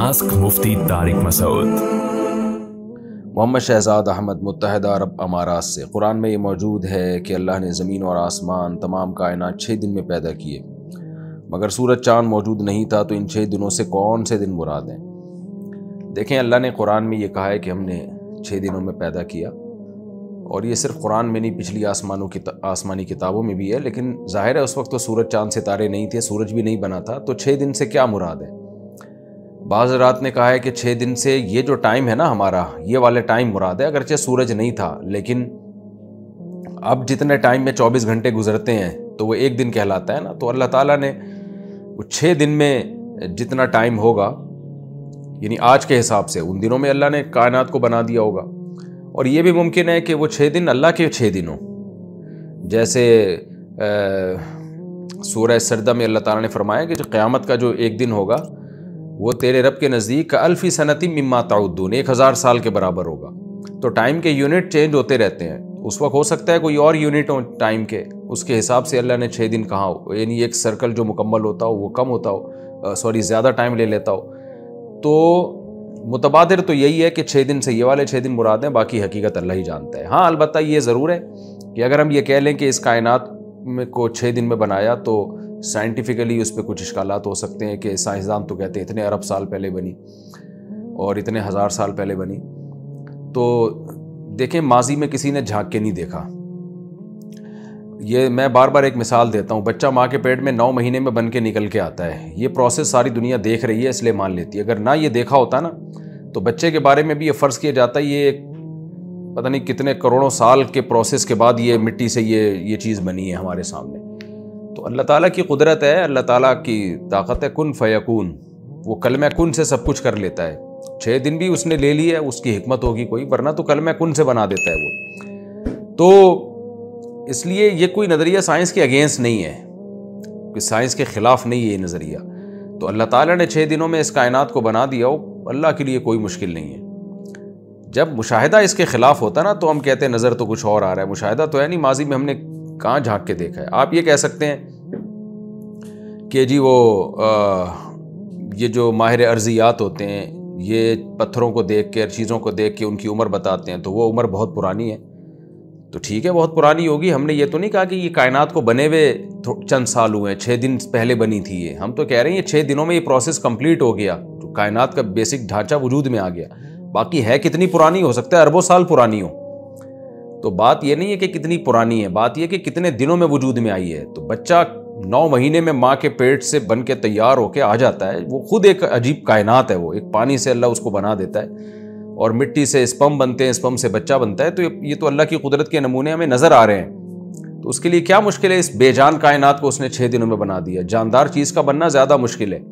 Ask मुफ्ती तारिक मसूद। मोहम्मद शहजाद अहमद मुत्तहिदा अरब अमारात से कुरान में ये मौजूद है कि अल्लाह ने ज़मीन और आसमान तमाम कायनात 6 दिन में पैदा किए, मगर सूरज चाँद मौजूद नहीं था, तो इन 6 दिनों से कौन से दिन मुराद हैं? देखें, अल्लाह ने कुरान में ये कहा है कि हमने 6 दिनों में पैदा किया, और ये सिर्फ कुरान में नहीं, पिछली आसमानी किताबों में भी है। लेकिन ज़ाहिर है उस वक्त तो सूरज चाँद सितारे नहीं थे, सूरज भी नहीं बना था, तो 6 दिन से क्या मुराद है? बाज़ रात ने कहा है कि 6 दिन से ये जो टाइम है ना हमारा, ये वाले टाइम मुराद है, अगरचे सूरज नहीं था, लेकिन अब जितने टाइम में 24 घंटे गुजरते हैं तो वो एक दिन कहलाता है ना। तो अल्लाह ताला ने वो 6 दिन में जितना टाइम होगा, यानी आज के हिसाब से, उन दिनों में अल्लाह ने कायनात को बना दिया होगा। और ये भी मुमकिन है कि वो 6 दिन अल्लाह के 6 दिन हों। जैसे सूरह सजदा में अल्लाह ताला ने फरमाया कि जो क़यामत का जो एक दिन होगा वो तेरे रब के नज़दीक का अल्फ़ी सनती मिम्मा ताउद्दून, 1000 साल के बराबर होगा। तो टाइम के यूनिट चेंज होते रहते हैं। उस वक्त हो सकता है कोई और यूनिट हो टाइम के, उसके हिसाब से अल्लाह ने 6 दिन कहा हो, यानी एक सर्कल जो मुकम्मल होता हो वो कम होता हो, ज़्यादा टाइम ले लेता हो। तो मुतबादिर तो यही है कि 6 दिन से ये वाले 6 दिन मुराद हैं, बाकी हकीकत अल्लाह ही जानता है। हाँ, अलबत्ता ये ज़रूर है कि अगर हम ये कह लें कि इस कायनात में को 6 दिन में बनाया, तो साइंटिफिकली उस पर कुछ इश्कालात हो सकते हैं कि साइंसदान तो कहते हैं इतने अरब साल पहले बनी और इतने 1000 साल पहले बनी। तो देखें, माजी में किसी ने झांक के नहीं देखा। ये मैं बार बार एक मिसाल देता हूँ, बच्चा माँ के पेट में 9 महीने में बन के निकल के आता है। ये प्रोसेस सारी दुनिया देख रही है, इसलिए मान लेती है। अगर ना ये देखा होता ना, तो बच्चे के बारे में भी ये फ़र्ज़ किया जाता है ये पता नहीं कितने करोड़ों साल के प्रोसेस के बाद ये मिट्टी से ये चीज़ बनी है हमारे सामने। तो अल्लाह ताला की कुदरत है, अल्लाह ताला की ताकत है, कुन फयकून। वो कलमा कुन से सब कुछ कर लेता है। 6 दिन भी उसने ले लिया, उसकी हिकमत होगी कोई, वरना तो कलमा कुन से बना देता है वो। तो इसलिए ये कोई नज़रिया साइंस के अगेंस्ट नहीं है, कि साइंस के ख़िलाफ़ नहीं है ये नज़रिया। तो अल्लाह ताला ने 6 दिनों में इस कायनात को बना दिया हो, अल्लाह के लिए कोई मुश्किल नहीं है। जब मुशाहिदा इसके ख़िलाफ़ होता ना, तो हम कहते हैं नज़र तो कुछ और आ रहा है। मुशाहिदा तो है नहीं, माजी में हमने कहाँ झांक के देखा है। आप ये कह सकते हैं कि जी ये जो माहिर अर्जियात होते हैं, ये पत्थरों को देख के, चीज़ों को देख के उनकी उम्र बताते हैं, तो वो उम्र बहुत पुरानी है। तो ठीक है, बहुत पुरानी होगी। हमने ये तो नहीं कहा कि ये कायनात को बने हुए चंद साल हुए हैं, 6 दिन पहले बनी थी ये। हम तो कह रहे हैं ये 6 दिनों में ये प्रोसेस कंप्लीट हो गया, तो कायनात का बेसिक ढांचा वजूद में आ गया। बाकी है कितनी पुरानी, हो सकता है अरबों साल पुरानी हो। तो बात ये नहीं है कि कितनी पुरानी है, बात ये कि कितने दिनों में वजूद में आई है। तो बच्चा 9 महीने में माँ के पेट से बन के तैयार होके आ जाता है। वो खुद एक अजीब कायनात है। वो एक पानी से अल्लाह उसको बना देता है, और मिट्टी से स्पर्म बनते हैं, स्पर्म से बच्चा बनता है। तो ये तो अल्लाह की कुदरत के नमूने हमें नज़र आ रहे हैं। तो उसके लिए क्या मुश्किल है? इस बेजान कायनात को उसने 6 दिनों में बना दिया। जानदार चीज़ का बनना ज़्यादा मुश्किल है।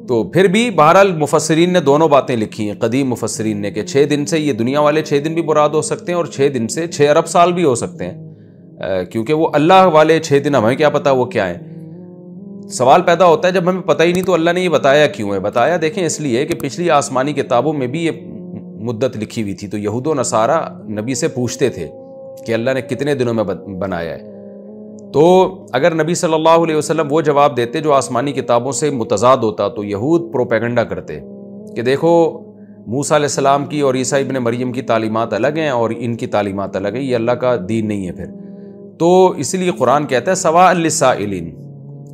तो फिर भी बहरहाल मुफस्सिरीन ने दोनों बातें लिखी हैं, कदीम मुफस्सिरीन ने, कि 6 दिन से ये दुनिया वाले 6 दिन भी मुराद हो सकते हैं, और 6 दिन से 6 अरब साल भी हो सकते हैं, क्योंकि वो अल्लाह वाले 6 दिन हमें क्या पता वो क्या है। सवाल पैदा होता है जब हमें पता ही नहीं, तो अल्लाह ने ये बताया क्यों है? बताया देखें इसलिए कि पिछली आसमानी किताबों में भी ये मुद्दत लिखी हुई थी। तो यहूद व नसारा नबी से पूछते थे कि अल्लाह ने कितने दिनों में बनाया है। तो अगर नबी सल्लल्लाहु अलैहि वसल्लम वो जवाब देते जो आसमानी किताबों से मुतज़ाद होता, तो यहूद प्रोपेगेंडा करते कि देखो, मूसा अलैहिस्सलाम की और ईसा इब्न मरियम की तालीमात अलग हैं और इनकी तालीमात अलग हैं, ये अल्लाह का दीन नहीं है फिर। तो इसलिए कुरान कहता है सवाअ लिस्साइलिन।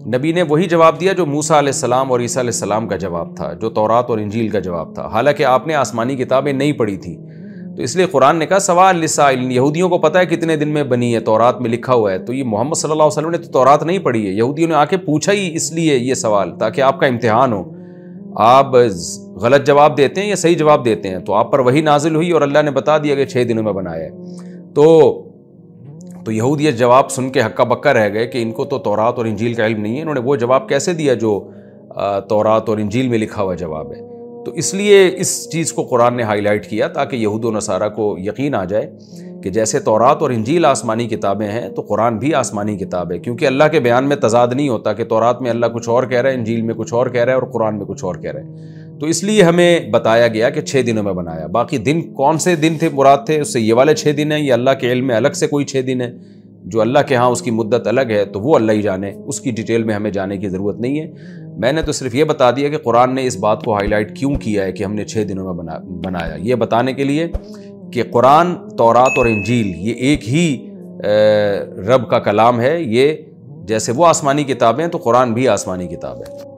नबी ने वही जवाब दिया जो मूसा अलैहिस्सलाम और ईसा अलैहिस्सलाम का जवाब था, जो तौरात और इंजील का जवाब था। हालांकि आपने आसमानी किताबें नहीं पढ़ी थी, तो इसलिए कुरान ने कहा सवाअ लिस्साइलिन। यहूदियों को पता है कितने दिन में बनी है, तौरात में लिखा हुआ है। तो ये मोहम्मद सल्लल्लाहु अलैहि वसल्लम ने तो तौरात नहीं पढ़ी है, यहूदियों ने आके पूछा ही इसलिए ये सवाल, ताकि आपका इम्तिहान हो। आप गलत जवाब देते हैं या सही जवाब देते हैं, तो आप पर वही नाजिल हुई और अल्लाह ने बता दिया कि 6 दिनों में बनाया है। तो यहूद ये जवाब सुन के हक्का बक्का रह गए कि इनको तो तौरात और इंजील का इल्म नहीं है। इन्होंने वो जवाब कैसे दिया जो तौरात और इंजील में लिखा हुआ जवाब है? तो इसलिए इस चीज़ को कुरान ने हाईलाइट किया, ताकि यहूद व नसारा को यकीन आ जाए कि जैसे तौरात और इंजील आसमानी किताबें हैं, तो कुरान भी आसमानी किताब है। क्योंकि अल्लाह के बयान में तजाद नहीं होता कि तौरात में अल्लाह कुछ और कह रहा है, इंजील में कुछ और कह रहा है और कुरान में कुछ और कह रहा है। तो इसलिए हमें बताया गया कि 6 दिनों में बनाया। बाकी दिन कौन से दिन थे मुराद थे, उससे ये वाले 6 दिन हैं, ये अल्लाह के इल्म में अलग से कोई 6 दिन है, جو اللہ کے ہاں اس کی مدت الگ ہے تو وہ اللہ ہی جانے، اس کی ڈیٹیل میں ہمیں جانے کی ضرورت نہیں ہے۔ میں نے تو صرف یہ بتا دیا کہ قرآن نے اس بات کو ہائی لائٹ کیوں کیا ہے کہ ہم نے 6 دنوں میں بنایا، یہ بتانے کے لیے کہ قرآن، تورات اور انجیل یہ ایک ہی رب کا کلام ہے۔ یہ جیسے وہ آسمانی کتابیں ہیں تو قرآن بھی آسمانی کتاب ہے۔